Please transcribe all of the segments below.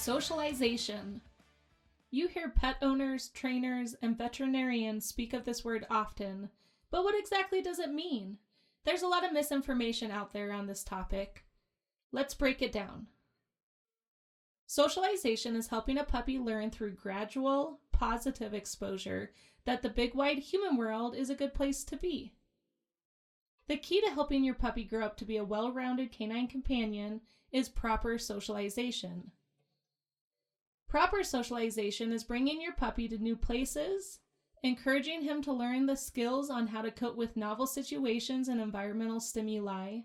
Socialization. You hear pet owners, trainers, and veterinarians speak of this word often, but what exactly does it mean? There's a lot of misinformation out there on this topic. Let's break it down. Socialization is helping a puppy learn through gradual, positive exposure that the big wide human world is a good place to be. The key to helping your puppy grow up to be a well-rounded canine companion is proper socialization. Proper socialization is bringing your puppy to new places, encouraging him to learn the skills on how to cope with novel situations and environmental stimuli,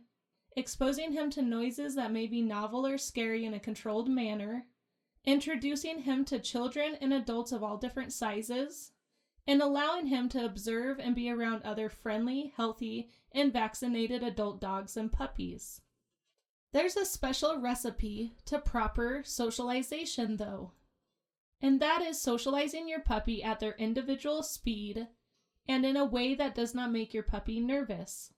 exposing him to noises that may be novel or scary in a controlled manner, introducing him to children and adults of all different sizes, and allowing him to observe and be around other friendly, healthy, and vaccinated adult dogs and puppies. There's a special recipe to proper socialization, though, and that is socializing your puppy at their individual speed and in a way that does not make your puppy nervous.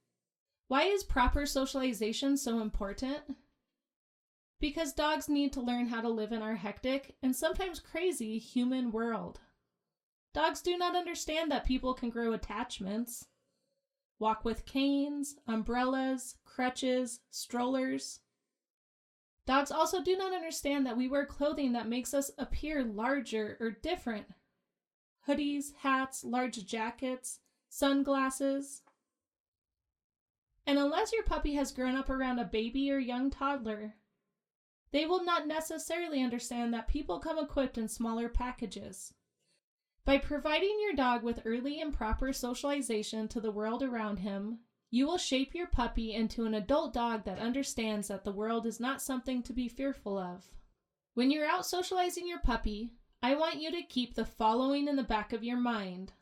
Why is proper socialization so important? Because dogs need to learn how to live in our hectic and sometimes crazy human world. Dogs do not understand that people can grow attachments, walk with canes, umbrellas, crutches, strollers. Dogs also do not understand that we wear clothing that makes us appear larger or different. Hoodies, hats, large jackets, sunglasses. And unless your puppy has grown up around a baby or young toddler, they will not necessarily understand that people come equipped in smaller packages. By providing your dog with early and proper socialization to the world around him, you will shape your puppy into an adult dog that understands that the world is not something to be fearful of. When you're out socializing your puppy, I want you to keep the following in the back of your mind.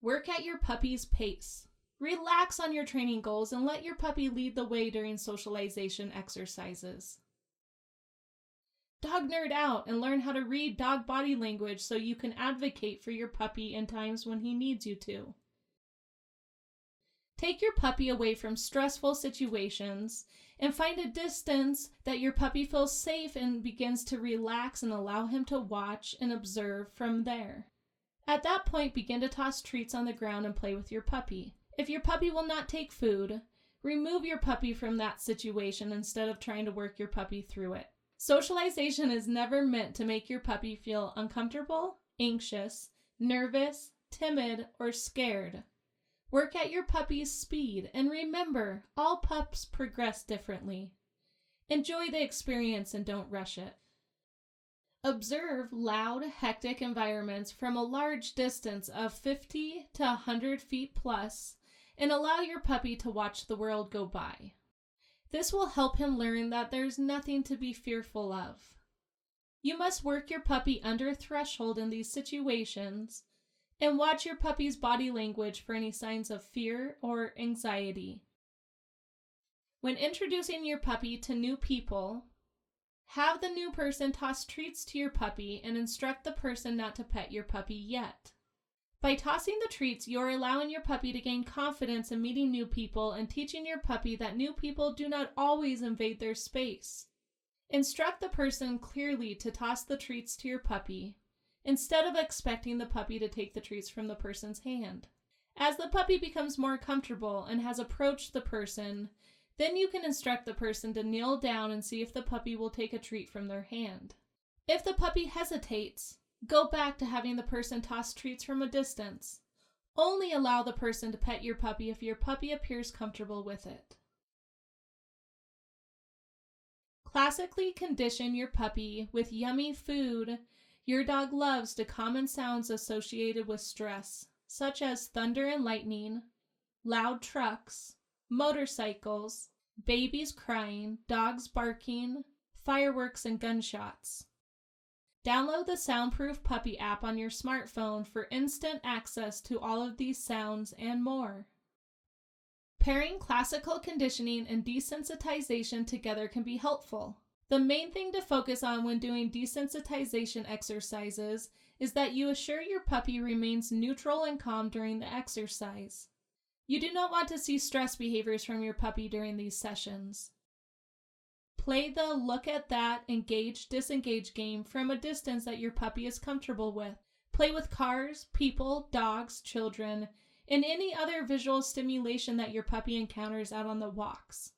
Work at your puppy's pace. Relax on your training goals and let your puppy lead the way during socialization exercises. Dog nerd out and learn how to read dog body language so you can advocate for your puppy in times when he needs you to. Take your puppy away from stressful situations and find a distance that your puppy feels safe and begins to relax, and allow him to watch and observe from there. At that point, begin to toss treats on the ground and play with your puppy. If your puppy will not take food, remove your puppy from that situation instead of trying to work your puppy through it. Socialization is never meant to make your puppy feel uncomfortable, anxious, nervous, timid, or scared. Work at your puppy's speed, and remember, all pups progress differently. Enjoy the experience and don't rush it. Observe loud, hectic environments from a large distance of 50 to 100 feet plus, and allow your puppy to watch the world go by. This will help him learn that there's nothing to be fearful of. You must work your puppy under a threshold in these situations, and watch your puppy's body language for any signs of fear or anxiety. When introducing your puppy to new people, have the new person toss treats to your puppy and instruct the person not to pet your puppy yet. By tossing the treats, you're allowing your puppy to gain confidence in meeting new people and teaching your puppy that new people do not always invade their space. Instruct the person clearly to toss the treats to your puppy, instead of expecting the puppy to take the treats from the person's hand. As the puppy becomes more comfortable and has approached the person, then you can instruct the person to kneel down and see if the puppy will take a treat from their hand. If the puppy hesitates, go back to having the person toss treats from a distance. Only allow the person to pet your puppy if your puppy appears comfortable with it. Classically condition your puppy with yummy food your dog loves to common sounds associated with stress, such as thunder and lightning, loud trucks, motorcycles, babies crying, dogs barking, fireworks, and gunshots. Download the Soundproof Puppy app on your smartphone for instant access to all of these sounds and more. Pairing classical conditioning and desensitization together can be helpful. The main thing to focus on when doing desensitization exercises is that you assure your puppy remains neutral and calm during the exercise. You do not want to see stress behaviors from your puppy during these sessions. Play the look at that, engage, disengage game from a distance that your puppy is comfortable with. Play with cars, people, dogs, children, and any other visual stimulation that your puppy encounters out on the walks.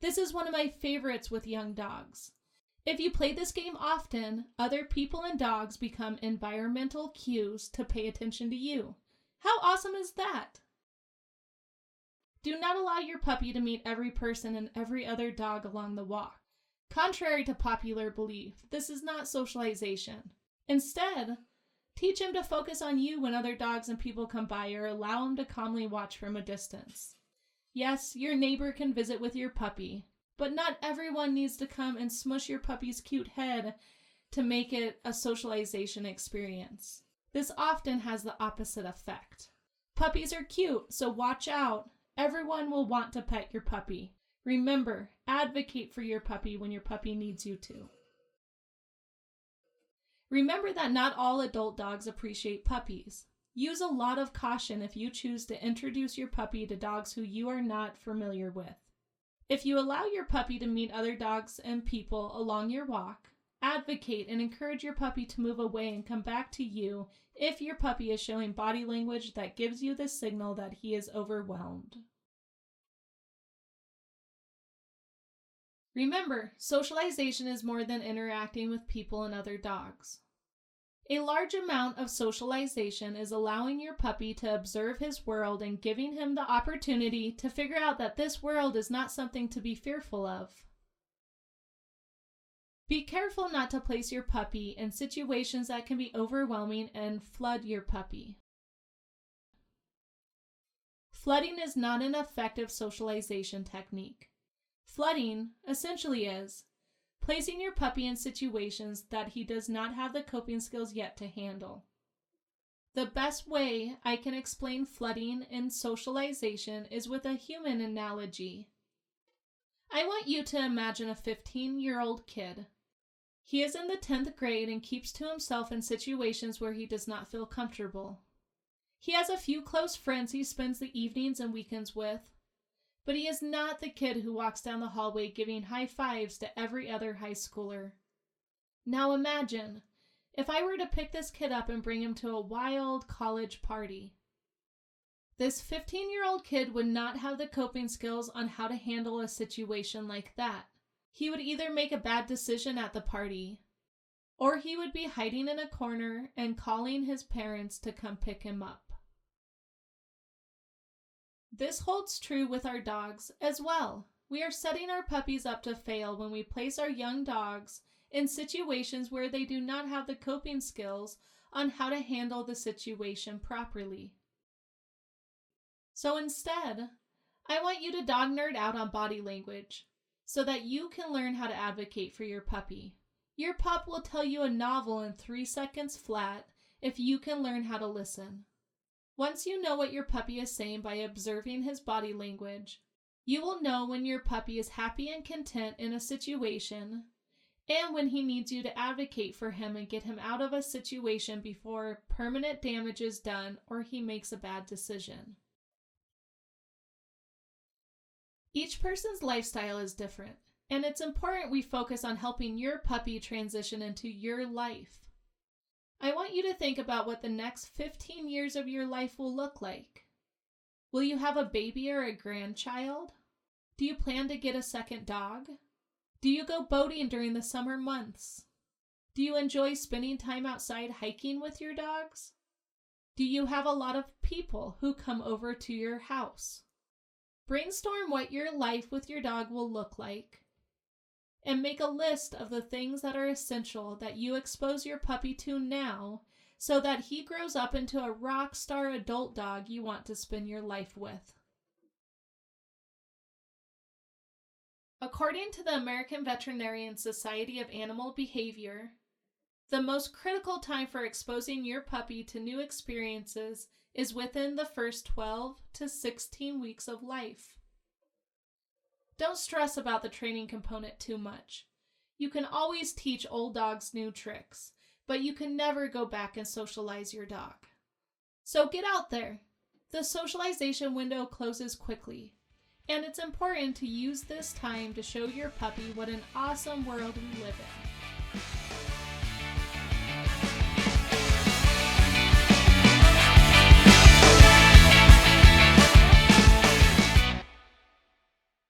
This is one of my favorites with young dogs. If you play this game often, other people and dogs become environmental cues to pay attention to you. How awesome is that? Do not allow your puppy to meet every person and every other dog along the walk. Contrary to popular belief, this is not socialization. Instead, teach him to focus on you when other dogs and people come by, or allow him to calmly watch from a distance. Yes, your neighbor can visit with your puppy, but not everyone needs to come and smush your puppy's cute head to make it a socialization experience. This often has the opposite effect. Puppies are cute, so watch out. Everyone will want to pet your puppy. Remember, advocate for your puppy when your puppy needs you to. Remember that not all adult dogs appreciate puppies. Use a lot of caution if you choose to introduce your puppy to dogs who you are not familiar with. If you allow your puppy to meet other dogs and people along your walk, advocate and encourage your puppy to move away and come back to you if your puppy is showing body language that gives you the signal that he is overwhelmed. Remember, socialization is more than interacting with people and other dogs. A large amount of socialization is allowing your puppy to observe his world and giving him the opportunity to figure out that this world is not something to be fearful of. Be careful not to place your puppy in situations that can be overwhelming and flood your puppy. Flooding is not an effective socialization technique. Flooding essentially is placing your puppy in situations that he does not have the coping skills yet to handle. The best way I can explain flooding in socialization is with a human analogy. I want you to imagine a 15-year-old kid. He is in the 10th grade and keeps to himself in situations where he does not feel comfortable. He has a few close friends he spends the evenings and weekends with, but he is not the kid who walks down the hallway giving high fives to every other high schooler. Now imagine if I were to pick this kid up and bring him to a wild college party. This 15-year-old kid would not have the coping skills on how to handle a situation like that. He would either make a bad decision at the party, or he would be hiding in a corner and calling his parents to come pick him up. This holds true with our dogs as well. We are setting our puppies up to fail when we place our young dogs in situations where they do not have the coping skills on how to handle the situation properly. So instead, I want you to dog nerd out on body language so that you can learn how to advocate for your puppy. Your pup will tell you a novel in 3 seconds flat if you can learn how to listen. Once you know what your puppy is saying by observing his body language, you will know when your puppy is happy and content in a situation and when he needs you to advocate for him and get him out of a situation before permanent damage is done or he makes a bad decision. Each person's lifestyle is different, and it's important we focus on helping your puppy transition into your life. I want you to think about what the next 15 years of your life will look like. Will you have a baby or a grandchild? Do you plan to get a second dog? Do you go boating during the summer months? Do you enjoy spending time outside hiking with your dogs? Do you have a lot of people who come over to your house? Brainstorm what your life with your dog will look like, and make a list of the things that are essential that you expose your puppy to now so that he grows up into a rock star adult dog you want to spend your life with. According to the American Veterinarian Society of Animal Behavior, the most critical time for exposing your puppy to new experiences is within the first 12 to 16 weeks of life. Don't stress about the training component too much. You can always teach old dogs new tricks, but you can never go back and socialize your dog. So get out there. The socialization window closes quickly. And it's important to use this time to show your puppy what an awesome world we live in.